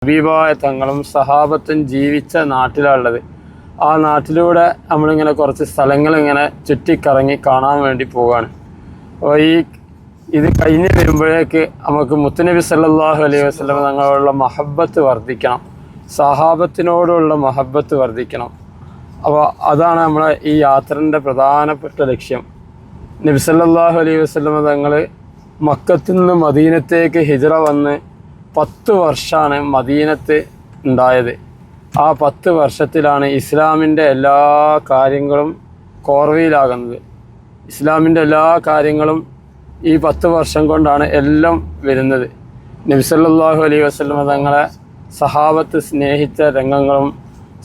ഹബീബായ തങ്ങളും സഹാബത്തും ജീവിച്ച നാട്ടിലാണുള്ളത്. ആ നാട്ടിലൂടെ നമ്മളിങ്ങനെ കുറച്ച് സ്ഥലങ്ങളിങ്ങനെ ചുറ്റിക്കറങ്ങി കാണാൻ വേണ്ടി പോവുകയാണ്. അപ്പോൾ ഇത് കഴിഞ്ഞ് വരുമ്പോഴേക്ക് നമുക്ക് മുത്തുനബി സല്ലല്ലാഹു അലൈഹി വസല്ലം തങ്ങളുള്ള മഹബത്ത് വർദ്ധിക്കണം, സഹാബത്തിനോടുള്ള മഹബത്ത് വർദ്ധിക്കണം. അപ്പോൾ അതാണ് നമ്മളെ ഈ യാത്രൻ്റെ പ്രധാനപ്പെട്ട ലക്ഷ്യം. നബി സല്ലല്ലാഹു അലൈഹി വസല്ലം തങ്ങൾ മക്കത്തിൽ നിന്ന് മദീനത്തേക്ക് ഹിജ്റ വന്ന് 10 വർഷമാണ് മദീനത്ത് ഉണ്ടായത്. ആ 10 വർഷത്തിലാണ് ഇസ്ലാമിൻ്റെ എല്ലാ കാര്യങ്ങളും കോർവയിലാകുന്നത്. ഇസ്ലാമിൻ്റെ എല്ലാ കാര്യങ്ങളും ഈ 10 വർഷം കൊണ്ടാണ് എല്ലാം വരുന്നത്. നബി സല്ലല്ലാഹു അലൈഹി വസല്ലം തങ്ങളെ സഹാബത്ത് സ്നേഹിച്ച രംഗങ്ങളും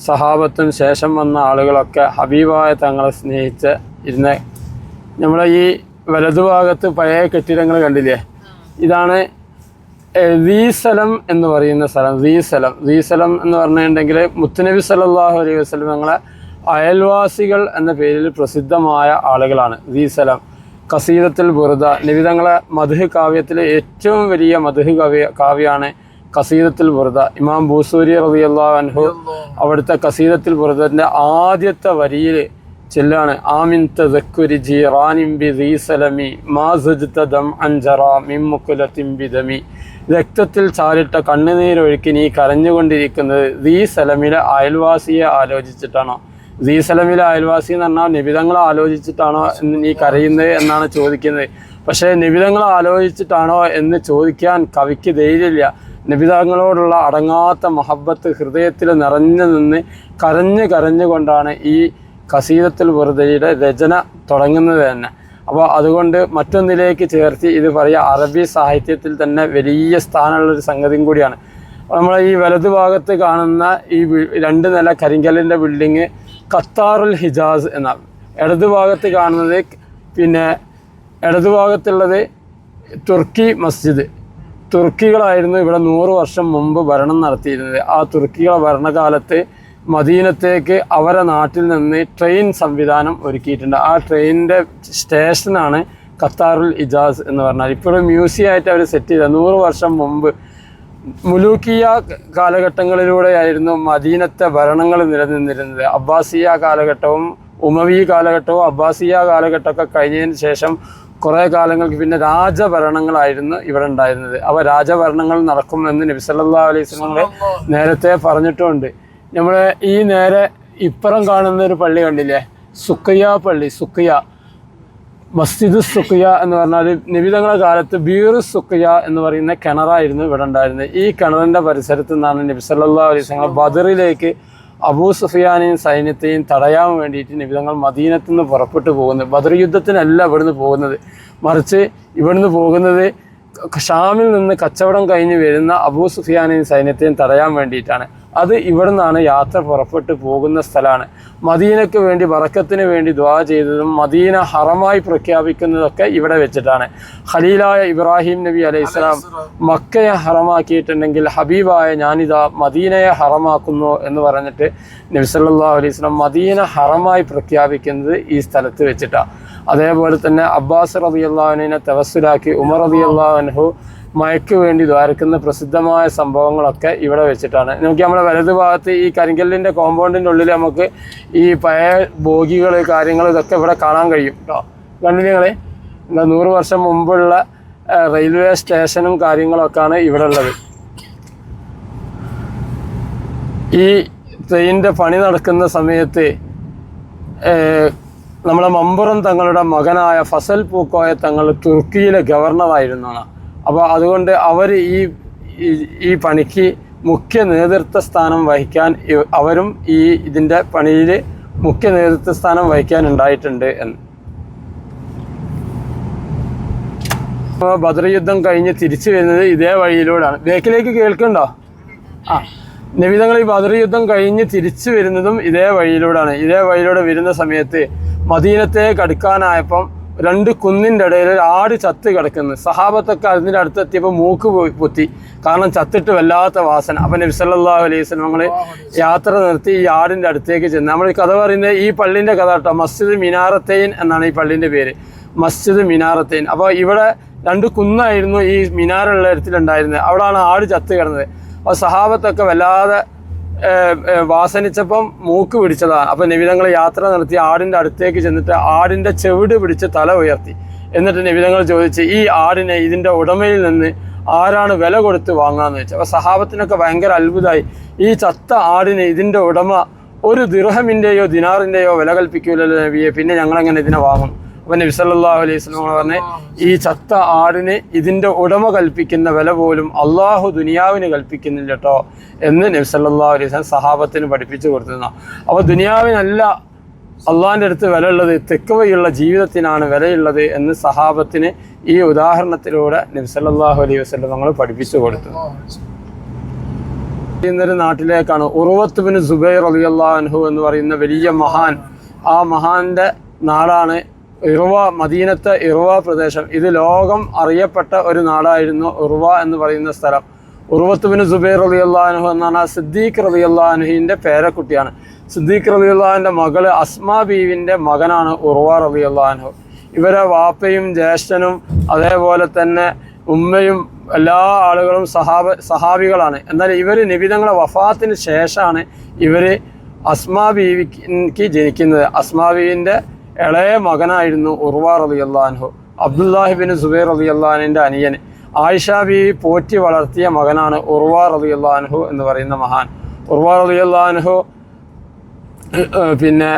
സഹാബത്തും ശേഷം വന്ന ആളുകളൊക്കെ ഹബീബായ തങ്ങളെ സ്നേഹിച്ച് ഇരുന്ന നമ്മളെ ഈ വലതുഭാഗത്ത് പഴയ കെട്ടിടങ്ങൾ കണ്ടില്ലേ, ഇതാണ് റീസലം എന്ന് പറയുന്ന സ്ഥലം. റീസലം എന്ന് പറഞ്ഞിട്ടുണ്ടെങ്കിൽ മുത്തുനബി സല്ലല്ലാഹു അലൈഹി വസല്ലം തങ്ങളെ അയൽവാസികൾ എന്ന പേരിൽ പ്രസിദ്ധമായ ആളുകളാണ്. റീസലം ഖസീദത്തുൽ ബുർദ, നബി തങ്ങളെ മദ്ഹ് കാവ്യത്തിലെ ഏറ്റവും വലിയ മദ്ഹ് കാവ്യമാണ് ഖസീദത്തുൽ ബുർദ. ഇമാം ബൂസൂരി റളിയല്ലാഹു അൻഹു അവിടുത്തെ ഖസീദത്തുൽ ബുർദൻ്റെ ആദ്യത്തെ വരിയിൽ ചെല്ലാണ്, ആമിൻ തദക്കുരി ജീറാനിം ബി റീസലമി മാ സജ്ത ദം അൻജറാ മിൻ മുഖലത്തിൻ ബിദമി. രക്തത്തിൽ ചാരിട്ട കണ്ണുനീരൊഴുക്കി നീ കരഞ്ഞുകൊണ്ടിരിക്കുന്നത് റീസലമിലെ അയൽവാസിയെ ആലോചിച്ചിട്ടാണോ? റീസലമിലെ അയൽവാസി എന്ന് പറഞ്ഞാൽ നിബിതങ്ങളെ ആലോചിച്ചിട്ടാണോ എന്ന് നീ കരയുന്നത് എന്നാണ് ചോദിക്കുന്നത്. പക്ഷേ നിബിതങ്ങളെ ആലോചിച്ചിട്ടാണോ എന്ന് ചോദിക്കാൻ കവിക്ക് ധൈര്യമില്ല. നിബിതങ്ങളോടുള്ള അടങ്ങാത്ത മഹബത്ത് ഹൃദയത്തിൽ നിറഞ്ഞു നിന്ന് കരഞ്ഞുകൊണ്ടാണ് ഈ ഖസീദത്തുൽ ബുർദയുടെ രചന തുടങ്ങുന്നത് തന്നെ. അപ്പോൾ അതുകൊണ്ട് മറ്റൊന്നിലേക്ക് ചേർത്ത് ഇത് പറയുക, അറബി സാഹിത്യത്തിൽ തന്നെ വലിയ സ്ഥാനമുള്ളൊരു സംഗതിയും കൂടിയാണ്. നമ്മളെ ഈ വലതുഭാഗത്ത് കാണുന്ന ഈ 2 നില കരിങ്കല്ലിൻ്റെ ബിൽഡിങ് ഖത്താറുൽ ഹിജാസ് എന്നാണ്. ഇടതുഭാഗത്ത് കാണുന്നത് ഇടതുഭാഗത്തുള്ളത് തുർക്കി മസ്ജിദ്. തുർക്കികളായിരുന്നു ഇവിടെ 100 വർഷം മുമ്പ് ഭരണം നടത്തിയിരുന്നത്. ആ തുർക്കികളെ ഭരണകാലത്ത് മദീനത്തേക്ക് അവരെ നാട്ടിൽ നിന്ന് ട്രെയിൻ സംവിധാനം ഒരുക്കിയിട്ടുണ്ട്. ആ ട്രെയിനിൻ്റെ സ്റ്റേഷനാണ് ഖത്താറുൽ ഇജാസ് എന്ന് പറഞ്ഞാൽ. ഇപ്പോഴും മ്യൂസിയമായിട്ട് അവർ സെറ്റ് ചെയ്ത 100 വർഷം മുമ്പ് മുലൂക്കിയ കാലഘട്ടങ്ങളിലൂടെയായിരുന്നു മദീനത്തെ ഭരണങ്ങൾ നിലനിന്നിരുന്നത്. അബ്ബാസിയ കാലഘട്ടവും ഉമവി കാലഘട്ടവും അബ്ബാസിയ കാലഘട്ടമൊക്കെ കഴിഞ്ഞതിന് ശേഷം കുറേ കാലങ്ങൾക്ക് പിന്നെ രാജഭരണങ്ങളായിരുന്നു ഇവിടെ ഉണ്ടായിരുന്നത്. അവ രാജഭരണങ്ങൾ നടക്കുമെന്ന് നബി സല്ലല്ലാഹു അലൈഹി വസല്ലം നേരത്തെ പറഞ്ഞിട്ടുമുണ്ട്. നമ്മൾ ഈ നേരെ ഇപ്പുറം കാണുന്ന ഒരു പള്ളി കണ്ടില്ലേ, സുഖിയ പള്ളി, മസ്ജിദ് സുഖിയ എന്ന് പറഞ്ഞാൽ നബി തങ്ങളുടെ കാലത്ത് ബീർ സുഖിയ എന്ന് പറയുന്ന കിണറായിരുന്നു ഇവിടെ ഉണ്ടായിരുന്നത്. ഈ കിണറിൻ്റെ പരിസരത്ത് നിന്നാണ് നബി സല്ലല്ലാഹു അലൈഹി വസല്ലം ബദറിലേക്ക് അബൂ സുഫിയാനെയും സൈന്യത്തെയും തടയാൻ വേണ്ടിയിട്ട് നബി തങ്ങൾ മദീനത്തു നിന്ന് പുറപ്പെട്ടു പോകുന്നത്. ബദർ യുദ്ധത്തിനല്ല ഇവിടുന്ന് പോകുന്നത്, മറിച്ച് ഇവിടുന്ന് പോകുന്നത് ഷാമിൽ നിന്ന് കച്ചവടം കഴിഞ്ഞ് വരുന്ന അബൂ സുഫിയാനെയും സൈന്യത്തെയും തടയാൻ വേണ്ടിയിട്ടാണ്. അത് ഇവിടെ നിന്നാണ് യാത്ര പുറപ്പെട്ടു പോകുന്ന സ്ഥലമാണ്. മദീനയ്ക്ക് വേണ്ടി ബറക്കത്തിന് വേണ്ടി ദുആ ചെയ്തതും മദീന ഹറമായി പ്രഖ്യാപിക്കുന്നതൊക്കെ ഇവിടെ വെച്ചിട്ടാണ്. ഖലീലായ ഇബ്രാഹിം നബി അലൈഹിസ്സലാം മക്കയെ ഹറമാക്കിയിട്ടുണ്ടെങ്കിൽ ഹബീബായ ഞാനിതാ മദീനയെ ഹറമാക്കുന്നു എന്ന് പറഞ്ഞിട്ട് നബി സല്ലല്ലാഹു അലൈഹി വസല്ലം മദീന ഹറമായി പ്രഖ്യാപിക്കുന്നത് ഈ സ്ഥലത്ത് വെച്ചിട്ടാണ്. അതേപോലെ തന്നെ അബ്ബാസ് റളിയല്ലാഹു അൻഹുവിനെ തവസ്സുലാക്കി ഉമർ റളിയല്ലാഹു അൻഹു മയക്ക് വേണ്ടി ദ്വാരക്കുന്ന പ്രസിദ്ധമായ സംഭവങ്ങളൊക്കെ ഇവിടെ വെച്ചിട്ടാണ്. നമുക്ക് നമ്മുടെ വലതുഭാഗത്ത് ഈ കരിങ്കല്ലിൻ്റെ കോമ്പൗണ്ടിൻ്റെ ഉള്ളിൽ നമുക്ക് ഈ പഴയ ബോഗികൾ കാര്യങ്ങൾ ഇതൊക്കെ ഇവിടെ കാണാൻ കഴിയും കേട്ടോ. കണ്ടില്ലേ നിങ്ങൾ, 100 വർഷം മുമ്പുള്ള റെയിൽവേ സ്റ്റേഷനും കാര്യങ്ങളൊക്കെയാണ് ഇവിടെ ഉള്ളത്. ഈ ട്രെയിനിൻ്റെ പണി നടക്കുന്ന സമയത്ത് നമ്മളെ മമ്പുറം തങ്ങളുടെ മകനായ ഫസൽ പൂക്കോയ തങ്ങൾ തുർക്കിയിലെ ഗവർണറായിരുന്നാണ്. അപ്പോൾ അതുകൊണ്ട് അവർ ഈ പണിക്ക് മുഖ്യ നേതൃത്വ സ്ഥാനം വഹിക്കാൻ അവരും ഇതിൻ്റെ പണിയിൽ മുഖ്യ നേതൃത്വ സ്ഥാനം വഹിക്കാൻ ഉണ്ടായിട്ടുണ്ട് എന്ന്. ബദർ യുദ്ധം കഴിഞ്ഞ് തിരിച്ചു വരുന്നത് ഇതേ വഴിയിലൂടെയാണ്. ബേക്കിലേക്ക് കേൾക്കുന്നുണ്ടോ? നബി തങ്ങൾ ഈ ബദർ യുദ്ധം കഴിഞ്ഞ് തിരിച്ചു വരുന്നതും ഇതേ വഴിയിലൂടെയാണ്. ഇതേ വഴിയിലൂടെ വരുന്ന സമയത്ത് മദീനത്തേക്ക് അടുക്കാനായപ്പം 2 കുന്നിൻ്റെ ഇടയിൽ ഒരു ആട് ചത്ത് കിടക്കുന്നു. സഹാബത്തൊക്കെ അതിൻ്റെ അടുത്തെത്തിയപ്പോൾ മൂക്ക് പൊത്തി, കാരണം ചത്തിട്ട് വല്ലാത്ത വാസന. അപ്പം നബി സല്ലല്ലാഹു അലൈഹി വസല്ലം ഞങ്ങൾ യാത്ര നിർത്തി ഈ ആടിൻ്റെ അടുത്തേക്ക് ചെന്ന്. നമ്മൾ ഈ കഥ പറയുന്നത് ഈ പള്ളിൻ്റെ കഥ കേട്ടോ. മസ്ജിദ് മിനാറത്തൈൻ എന്നാണ് ഈ പള്ളിൻ്റെ പേര്, മസ്ജിദ് മിനാറത്തൈൻ. അപ്പോൾ ഇവിടെ 2 കുന്നായിരുന്നു ഈ മിനാറുള്ള ഇടത്തിലുണ്ടായിരുന്നത്. അവിടെയാണ് ആട് ചത്ത് കിടന്നത്. അപ്പോൾ സഹാബത്തൊക്കെ വല്ലാതെ വാസനിച്ചപ്പം മൂക്ക് പിടിച്ചതാണ്. അപ്പം നബി തങ്ങൾ യാത്ര നടത്തി ആടിൻ്റെ അടുത്തേക്ക് ചെന്നിട്ട് ആടിൻ്റെ ചെവിട് പിടിച്ച് തല ഉയർത്തി. എന്നിട്ട് നബി തങ്ങൾ ചോദിച്ച്, ഈ ആടിനെ ഇതിൻ്റെ ഉടമയിൽ നിന്ന് ആരാണ് വില കൊടുത്ത് വാങ്ങാമെന്ന് വെച്ചു. അപ്പോൾ സഹാബത്തിനൊക്കെ ഭയങ്കര അത്ഭുതമായി. ഈ ചത്ത ആടിന് ഇതിൻ്റെ ഉടമ ഒരു ദിർഹമിൻ്റെയോ ദിനാറിൻ്റെയോ വില കൽപ്പിക്കൂലല്ലോ നബിയെ, പിന്നെ ഞങ്ങളെങ്ങനെ ഇതിനെ വാങ്ങും? അപ്പോൾ നബി സല്ലല്ലാഹു അലൈഹി വസല്ലം പറഞ്ഞ്, ഈ ചത്ത ആടിന് ഇതിൻ്റെ ഉടമ കൽപ്പിക്കുന്ന വില പോലും അള്ളാഹു ദുനിയാവിന് കൽപ്പിക്കുന്നില്ല കേട്ടോ എന്ന് നബി സല്ലല്ലാഹു അലൈഹി വസല്ലം സഹാബത്തിന് പഠിപ്പിച്ചു കൊടുത്തിരുന്നു. അപ്പോൾ ദുനിയാവിനല്ല അള്ളാഹിൻ്റെ അടുത്ത് വിലയുള്ളത്, തെക്കുവയുള്ള ജീവിതത്തിനാണ് വിലയുള്ളത് എന്ന് സഹാബത്തിന് ഈ ഉദാഹരണത്തിലൂടെ നബി സല്ലല്ലാഹു അലൈഹി വസല്ലം നമ്മൾ പഠിപ്പിച്ചു കൊടുത്തു. എന്നൊരു നാട്ടിലേക്കാണ് ഉർവത്ത് ബിൻ സുബൈർ റളിയല്ലാഹു അൻഹു എന്ന് പറയുന്ന വലിയ മഹാൻ. ആ മഹാന്റെ നാടാണ് ഇർവ, മദീനത്തെ ഇർവ പ്രദേശം. ഇത് ലോകം അറിയപ്പെട്ട ഒരു നാടായിരുന്നു ഇർവ എന്ന് പറയുന്ന സ്ഥലം. ഉർവത്ത് ബിൻ സുബൈർ റളിയല്ലാഹു അൻഹു എന്നാണ് സിദ്ദീഖ് റളിയല്ലാഹു അൻഹുവിൻ്റെ പേരക്കുട്ടിയാണ്. സിദ്ദീഖ് റളിയല്ലാഹുവിൻ്റെ മകള് അസ്മാ ബീവിൻ്റെ മകനാണ് ഉർവ റളിയല്ലാഹു അൻഹു. ഇവരെ വാപ്പയും ജ്യേഷ്ഠനും അതേപോലെ തന്നെ ഉമ്മയും എല്ലാ ആളുകളും സഹാബികളാണ്. എന്നാൽ ഇവർ നബി തങ്ങളുടെ വഫാത്തിന് ശേഷമാണ് ഇവർ അസ്മാ ബീവിക്ക് ജനിക്കുന്നത്. അസ്മാ ബീവിൻ്റെ ഇളയ മകനായിരുന്നു ഉർവ റളിയല്ലാഹു അൻഹു. അബ്ദുല്ലാഹി ബിൻ സുബൈർ റളിയല്ലാഹു അൻഹുവിൻ്റെ അനിയൻ. ആയിഷ ബീവി പോറ്റി വളർത്തിയ മകനാണ് ഉർവ റളിയല്ലാഹു അൻഹു എന്ന് പറയുന്ന മഹാൻ. ഉർവ റളിയല്ലാഹു അൻഹു പിന്നെ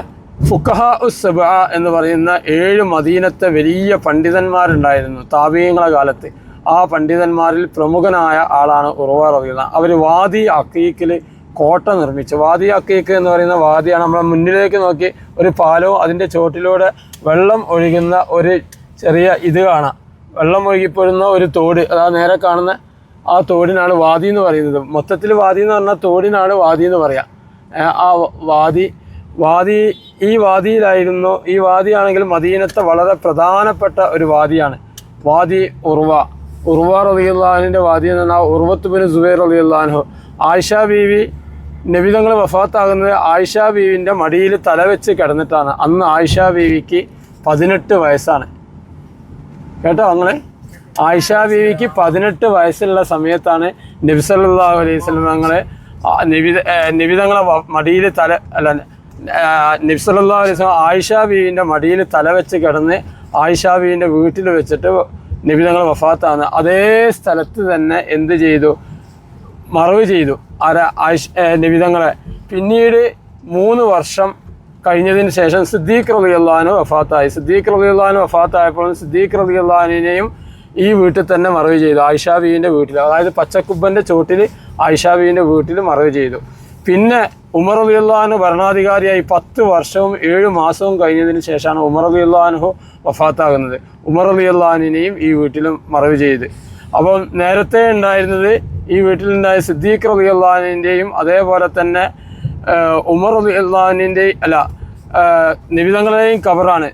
ഫുഖഹാ ഉസ്സബഅ എന്ന് പറയുന്ന 7 മദീനത്തെ വലിയ പണ്ഡിതന്മാരുണ്ടായിരുന്നു താബീങ്ങളുടെ കാലത്ത്. ആ പണ്ഡിതന്മാരിൽ പ്രമുഖനായ ആളാണ് ഉർവ റളിയല്ലാഹു. അവർ വാദി അക്കീക്കിൽ കോട്ട നിർമ്മിച്ചു. വാദി അക്കീക്ക് എന്ന് പറയുന്ന വാദിയാണ്. നമ്മളെ മുന്നിലേക്ക് നോക്കി ഒരു പാലവും അതിൻ്റെ ചുവട്ടിലൂടെ വെള്ളം ഒഴുകുന്ന ഒരു ചെറിയ ഇത് കാണാം. വെള്ളം ഒഴുകിപ്പോരുന്ന ഒരു തോട്, അതാ നേരെ കാണുന്ന ആ തോടിനാണ് വാദി എന്ന് പറയുന്നത്. മൊത്തത്തിൽ വാദി എന്ന് പറഞ്ഞാൽ തോടിനാണ് വാദി എന്ന് പറയാം. ആ ഈ വാദിയിലായിരുന്നു. ഈ വാദിയാണെങ്കിൽ മദീനത്തെ വളരെ പ്രധാനപ്പെട്ട ഒരു വാദിയാണ് വാദി ഉർവ. ഉർവ റളിയല്ലാഹു അൻഹുവിൻ്റെ വാദി എന്ന് പറഞ്ഞാൽ ഉർവത്ത് ബിൻ സുബൈർ റളിയല്ലാഹു അൻഹു. ആയിഷ ബീവി നബി തങ്ങൾ വഫാത്താകുന്നത് ആയിഷ ബീവിൻ്റെ മടിയിൽ തലവെച്ച് കിടന്നിട്ടാണ്. അന്ന് ആയിഷ ബീവിക്ക് 18 വയസ്സാണ് കേട്ടോ. അങ്ങനെ ആയിഷ ബീവിക്ക് 18 വയസ്സുള്ള സമയത്താണ് നബി സല്ലല്ലാഹു അലൈഹി വസല്ലം തങ്ങളെ നബി തങ്ങളെ മടിയിൽ നബി സല്ലല്ലാഹു അലൈഹി വസല്ലം ആയിഷ ബീവിൻ്റെ മടിയിൽ തലവെച്ച് കിടന്ന് ആയിഷ ബീവിൻ്റെ വീട്ടിൽ വെച്ചിട്ട് നബി തങ്ങൾ വഫാത്താണ്. അതേ സ്ഥലത്ത് തന്നെ എന്ത് ചെയ്തു? മറവ് ചെയ്തു നബി തങ്ങളെ. പിന്നീട് 3 വർഷം കഴിഞ്ഞതിന് ശേഷം സിദ്ദീഖ് റളിയല്ലാഹു അൻഹു വഫാത്തായി. സിദ്ദീഖ് റളിയല്ലാഹു അൻഹു വഫാത്തായപ്പോൾ സിദ്ദീഖ് റളിയല്ലാഹു അൻഹുവിനെയും ഈ വീട്ടിൽ തന്നെ മറവ് ചെയ്തു, ആയിഷ ബീവിൻ്റെ വീട്ടിൽ. അതായത് പച്ചക്കുബ്ബൻ്റെ ചോട്ടിൽ ആയിഷ ബീവിൻ്റെ വീട്ടിൽ മറവ് ചെയ്തു. പിന്നെ ഉമർ റളിയല്ലാഹു അൻഹു ഭരണാധികാരിയായി 10 വർഷവും 7 മാസവും കഴിഞ്ഞതിന് ശേഷമാണ് ഉമർ റളിയല്ലാഹു അൻഹു വഫാത്താകുന്നത്. ഉമർ റളിയല്ലാഹു അൻഹുവിനെയും ഈ വീട്ടിലും മറവ് ചെയ്ത്. അപ്പം നേരത്തെ ഉണ്ടായിരുന്നത് ഈ വീട്ടിലുണ്ടായ സിദ്ദീഖ് റളിയല്ലാഹു അൻഹുവിൻ്റെയും അതേപോലെ തന്നെ ഉമർ റളിയല്ലാഹു അൻഹുവിൻ്റെയും നബി തങ്ങളുടെയും ഖബറാണ്.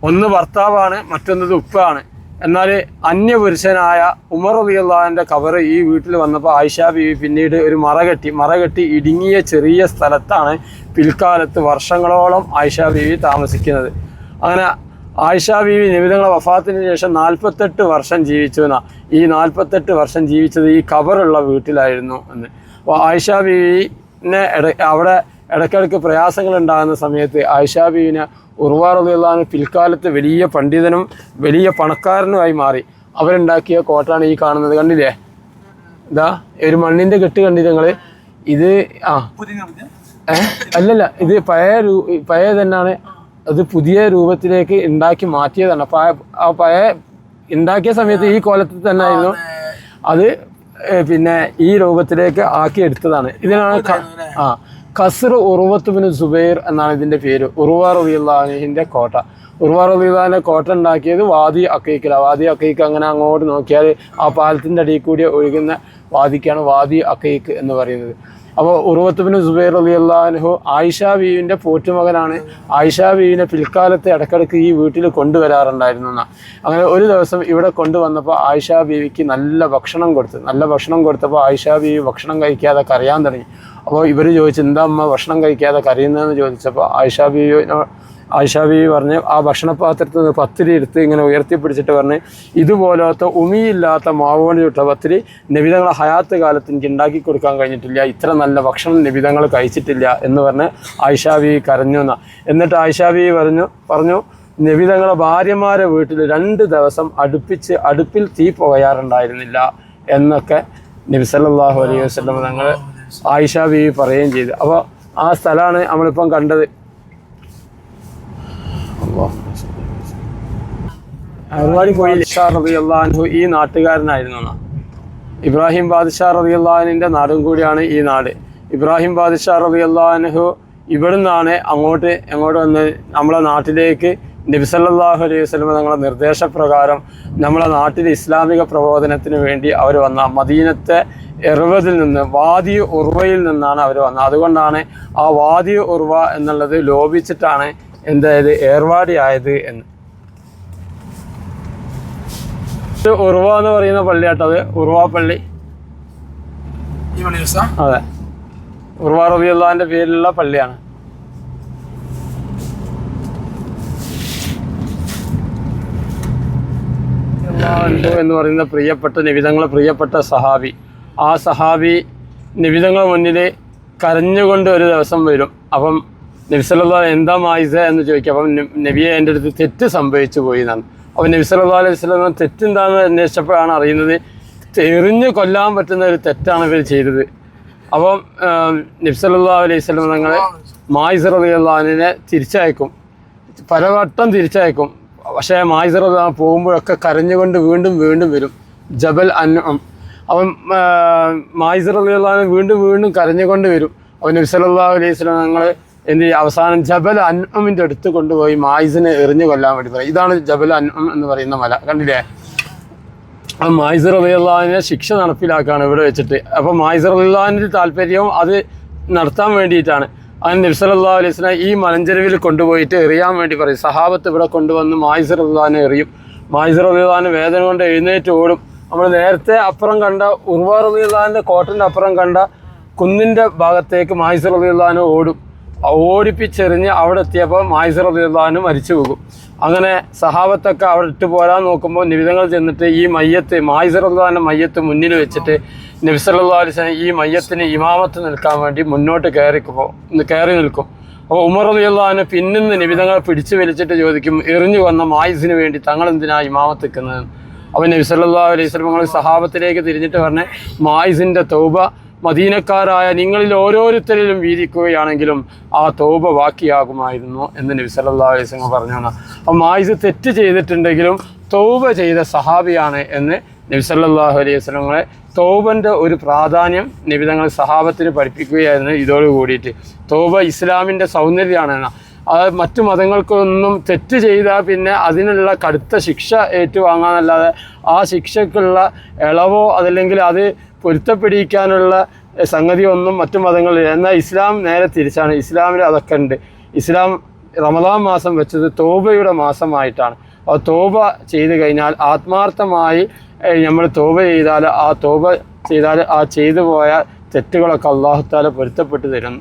ഒന്ന് ഭർത്താവാണ്, മറ്റൊന്നത് ഉപ്പയാണ്. എന്നാൽ അന്യപുരുഷനായ ഉമർ റളിയല്ലാഹുവിൻ്റെ ഖബർ ഈ വീട്ടിൽ വന്നപ്പോൾ ആയിഷ ബീവി പിന്നീട് ഒരു മറകെട്ടി ഇടുങ്ങിയ ചെറിയ സ്ഥലത്താണ് പിൽക്കാലത്ത് വർഷങ്ങളോളം ആയിഷ ബീവി താമസിക്കുന്നത്. അങ്ങനെ ആയിഷ ബീവി നബി തങ്ങളുടെ വഫാത്തിന് ശേഷം 48 വർഷം ജീവിച്ചു എന്നാണ്. ഈ 48 വർഷം ജീവിച്ചത് ഈ ഖബറുള്ള വീട്ടിലായിരുന്നു എന്ന്. അപ്പോൾ ആയിഷ ബീവിനെ അവിടെ ഇടയ്ക്കിടയ്ക്ക് പ്രയാസങ്ങൾ ഉണ്ടാകുന്ന സമയത്ത് ആയിഷ ബീവിനെ ഉർവ റളിയല്ലാഹു അൻഹു പിൽക്കാലത്ത് വലിയ പണ്ഡിതനും വലിയ പണക്കാരനുമായി മാറി. അവരുണ്ടാക്കിയ കോട്ടാണ് ഈ കാണുന്നത്. കണ്ടില്ലേ? ഇതാ ഒരു മണ്ണിൻ്റെ കെട്ട് കണ്ടില്ല നിങ്ങൾ? ഇത് അല്ലല്ല, ഇത് പഴയ തന്നെയാണ്. അത് പുതിയ രൂപത്തിലേക്ക് ഉണ്ടാക്കി മാറ്റിയതാണ്. അപ്പോൾ ആ പഴയ ഉണ്ടാക്കിയ സമയത്ത് ഈ കോലത്തിൽ തന്നെ ആയിരുന്നു. അത് പിന്നെ ഈ രൂപത്തിലേക്ക് ആക്കി എടുത്തതാണ്. ഇതിനാണ് ഖസ്ർ ഉർവത്ത് ബിൻ സുബൈർ എന്നാണ് ഇതിൻ്റെ പേര്. ഉർവ റളിയല്ലാഹു അൻഹുവിൻ്റെ കോട്ട. ഉർവ റളിയല്ലാഹു അൻഹുവിൻ്റെ കോട്ട ഉണ്ടാക്കിയത് വാദി അക്കീക്കിലാണ്. വാദി അക്കീക്ക് അങ്ങനെ അങ്ങോട്ട് നോക്കിയാൽ ആ പാലത്തിൻ്റെ അടിയിൽ കൂടി ഒഴുകുന്ന വാദിക്കാണ് വാദി അക്കീക്ക് എന്ന് പറയുന്നത്. അപ്പോൾ ഉർവത്ത് ബിൻ സുബൈർ റളിയല്ലാഹു അൻഹു ആയിഷ ബീവിൻ്റെ പോറ്റുമകനാണ്. ആയിഷ ബീവിനെ പിൽക്കാലത്ത് ഇടയ്ക്കിടയ്ക്ക് ഈ വീട്ടിൽ കൊണ്ടുവരാറുണ്ടായിരുന്നു എന്നാണ്. അങ്ങനെ ഒരു ദിവസം ഇവിടെ കൊണ്ടുവന്നപ്പോൾ ആയിഷ ബീവിക്ക് നല്ല ഭക്ഷണം കൊടുത്തപ്പോൾ ആയിഷ ബീവി ഭക്ഷണം കഴിക്കാതെ കരയാൻ തുടങ്ങി. അപ്പോൾ ഇവർ ചോദിച്ചു, എന്താ അമ്മ ഭക്ഷണം കഴിക്കാതെ കരയുന്നതെന്ന് ചോദിച്ചപ്പോൾ ആയിഷ ബീവി ആയിഷ ബീവി പറഞ്ഞ് ആ ഭക്ഷണപാത്രത്തിൽ നിന്ന് പത്തിരി എടുത്ത് ഇങ്ങനെ ഉയർത്തിപ്പിടിച്ചിട്ട് പറഞ്ഞ് ഇതുപോലത്തെ ഉമിയില്ലാത്ത മാവുകൊണ്ട് ചുട്ട പത്തിരി നബിതങ്ങളെ ഹയാത്ത് കാലത്ത് എനിക്ക് ഉണ്ടാക്കി കൊടുക്കാൻ കഴിഞ്ഞിട്ടില്ല, ഇത്ര നല്ല ഭക്ഷണം നബിതങ്ങൾ കഴിച്ചിട്ടില്ല എന്ന് പറഞ്ഞ് ആയിഷ ബീവി കരഞ്ഞു എന്നാ. എന്നിട്ട് ആയിഷ ബീവി പറഞ്ഞു നബിതങ്ങളെ ഭാര്യമാരെ വീട്ടിൽ 2 ദിവസം അടുപ്പിൽ തീ പുകയാറുണ്ടായിരുന്നില്ല എന്നൊക്കെ നബി സല്ലല്ലാഹു അലൈഹി വസല്ലം തങ്ങൾ ആയിഷ ബീവി പറയുകയും ചെയ്തു. അപ്പോൾ ആ സ്ഥലമാണ് നമ്മളിപ്പം കണ്ടത്. ഈ നാട്ടുകാരനായിരുന്നു. ഇബ്രാഹിം ബാദ്ഷാ റളിയല്ലാഹു അൻഹുവിൻ്റെ നാടും കൂടിയാണ് ഈ നാട്. ഇബ്രാഹിം ബാദ്ഷാ റളിയല്ലാഹു അൻഹു ഇവിടുന്നാണ് അങ്ങോട്ട് വന്ന് നമ്മളെ നാട്ടിലേക്ക് നബി സല്ലല്ലാഹു അലൈഹി വസല്ലം തങ്ങളുടെ നിർദ്ദേശപ്രകാരം നമ്മളെ നാട്ടിൽ ഇസ്ലാമിക പ്രബോധനത്തിന് വേണ്ടി അവർ വന്ന മദീനത്തെ എർവദിൽ നിന്ന് വാദി ഉർവയിൽ നിന്നാണ് അവർ വന്നത്. അതുകൊണ്ടാണ് ആ വാദി ഉർവ എന്നുള്ളത് ലോപിച്ചിട്ടാണ് എന്തായത് ഏർവാടി ആയത് എന്ന്. ഉർവ എന്ന് പറയുന്ന പള്ളിയാട്ടത് ഉർവ പള്ളി. അതെ, ഉർവ റളിയല്ലാഹുവിന്റെ പേരിലുള്ള പള്ളിയാണ്. എന്ന് പറയുന്ന പ്രിയപ്പെട്ട നബിതങ്ങളെ പ്രിയപ്പെട്ട സഹാബി, ആ സഹാബി നബിതങ്ങളെ മുന്നിൽ കരഞ്ഞുകൊണ്ട് ഒരു ദിവസം വരും. അപ്പം നബി സല്ലല്ലാഹു അലൈഹി എന്താ മായിസ എന്ന് ചോദിക്കും. അപ്പം നബിയെ എൻ്റെ അടുത്ത് തെറ്റ് സംഭവിച്ചു പോയി എന്നാണ്. അപ്പം നബി സല്ലല്ലാഹു അലൈഹി വസല്ലം തെറ്റെന്താണെന്ന് അന്വേഷിച്ചപ്പോഴാണ് അറിയുന്നത് എറിഞ്ഞ് കൊല്ലാൻ പറ്റുന്ന ഒരു തെറ്റാണ് ഇവർ ചെയ്തത്. അപ്പം നബി സല്ലല്ലാഹു അലൈഹി വസല്ലം തങ്ങൾ മായിസ റളിയല്ലാഹു അൻഹുവിനെ തിരിച്ചയക്കും, പലവട്ടം തിരിച്ചയക്കും. പക്ഷേ മായിസ റളിയല്ലാഹു അൻഹു പോകുമ്പോഴൊക്കെ കരഞ്ഞുകൊണ്ട് വീണ്ടും വരും ജബൽ അൻഉം. അവൻ മായിസ റളിയല്ലാഹു അൻഹു വീണ്ടും കരഞ്ഞുകൊണ്ട് വരും. അവൻ നബി സല്ലല്ലാഹു അലൈഹി വസല്ലം തങ്ങൾ എന്ത് ചെയ്യും, അവസാനം ജബൽ അൻഉമിൻ്റെ അടുത്ത് കൊണ്ടുപോയി മായിസിനെ എറിഞ്ഞു കൊല്ലാൻ വേണ്ടി പറയും. ഇതാണ് ജബൽ അൻഉം എന്ന് പറയുന്ന മല, കണ്ടില്ലേ? ആ മായിസ റളിയല്ലാഹു അൻഹുവിനെ ശിക്ഷ നടപ്പിലാക്കുകയാണ് ഇവിടെ വെച്ചിട്ട്. അപ്പോൾ മായിസ റളിയല്ലാഹു അൻഹുവിൻ്റെ താല്പര്യവും അത് നടത്താൻ വേണ്ടിയിട്ടാണ്. അങ്ങനെ നബി സല്ലല്ലാഹു അലൈഹി വസല്ലം ഈ മലഞ്ചെരുവിൽ കൊണ്ടുപോയിട്ട് എറിയാൻ വേണ്ടി പറയും. സഹാബത്ത് ഇവിടെ കൊണ്ടുവന്ന് മായിസ റളിയല്ലാഹു അൻഹു എറിയും. മായിസ റളിയല്ലാഹു അൻഹു വേദന കൊണ്ട് എഴുന്നേറ്റ് ഓടും. നമ്മൾ നേരത്തെ അപ്പുറം കണ്ട ഉർവ റളിയല്ലാഹു അൻഹുവിൻ്റെ കോട്ടൻ്റെ അപ്പുറം കണ്ട കുന്നിൻ്റെ ഭാഗത്തേക്ക് മായിസ റളിയല്ലാഹു അൻഹു ഓടും. ഓടിപ്പിച്ചെറിഞ്ഞ് അവിടെ എത്തിയപ്പോൾ മായിസ റളിയല്ലാഹു അൻഹു മരിച്ചു പോകും. അങ്ങനെ സഹാബത്തൊക്കെ അവിടെ ഇട്ട് പോരാൻ നോക്കുമ്പോൾ നിബിധങ്ങൾ ചെന്നിട്ട് ഈ മയ്യത്ത് മായിസ റളിയല്ലാഹു അൻഹു മയ്യത്ത് മുന്നിൽ വെച്ചിട്ട് നബി സല്ലല്ലാഹു അലൈഹി വസല്ലം ഈ മയ്യത്തിന് ഇമാമത്ത് നിൽക്കാൻ വേണ്ടി മുന്നോട്ട് കയറി നിൽക്കും. അപ്പോൾ ഉമർ റളിയല്ലാഹു അൻഹു പിന്നിന്ന് നിബിധങ്ങൾ പിടിച്ചു വലിച്ചിട്ട് ചോദിക്കും, എറിഞ്ഞു വന്ന മായിസിന് വേണ്ടി തങ്ങൾ എന്തിനാ ഇമാമത്ത് നിൽക്കുന്നത്? അപ്പോൾ നബി സല്ലല്ലാഹു അലൈഹി വസല്ലം സഹാബത്തിലേക്ക് തിരിഞ്ഞിട്ട് പറഞ്ഞ് മായിസിൻ്റെ തൗബ മദീനക്കാരായ നിങ്ങളിൽ ഓരോരുത്തരിലും വീതിക്കുകയാണെങ്കിലും ആ തൗബ ബാക്കിയാകുമായിരുന്നു എന്ന് നബി സല്ലല്ലാഹു അലൈഹി വസല്ലം പറഞ്ഞു. അപ്പോൾ മായിസ് തെറ്റ് ചെയ്തിട്ടുണ്ടെങ്കിലും തൗബ ചെയ്ത സഹാബിയാണ് എന്ന് നബി സല്ലല്ലാഹു അലൈഹി വസല്ലം തൗബൻ്റെ ഒരു പ്രാധാന്യം നബി തങ്ങൾ സഹാബത്തിന് പഠിപ്പിക്കുകയായിരുന്നു. ഇതോട് കൂടിയിട്ട് തൗബ ഇസ്ലാമിൻ്റെ സൗന്ദര്യമാണെന്ന, അത് മറ്റു മതങ്ങൾക്കൊന്നും തെറ്റ് ചെയ്താൽ പിന്നെ അതിനുള്ള കടുത്ത ശിക്ഷ ഏറ്റുവാങ്ങാനല്ലാതെ ആ ശിക്ഷയ്ക്കുള്ള ഇളവോ അതല്ലെങ്കിൽ അത് പൊരുത്തപ്പെടിക്കാനുള്ള സംഗതി ഒന്നും മറ്റു മതങ്ങളിൽ. എന്നാൽ ഇസ്ലാം നേരെ തിരിച്ചാണ്. ഇസ്ലാമിൽ അതൊക്കെ ഉണ്ട്. ഇസ്ലാം റമദാൻ മാസം വെച്ചത് തൗബയുടെ മാസമായിട്ടാണ്. ആ തൗബ ചെയ്ത് കഴിഞ്ഞാൽ ആത്മാർത്ഥമായി നമ്മൾ തൗബ ചെയ്താൽ ആ ചെയ്തു പോയ തെറ്റുകളൊക്കെ അല്ലാഹു തആല പൊരുത്തപ്പെട്ട് തരും.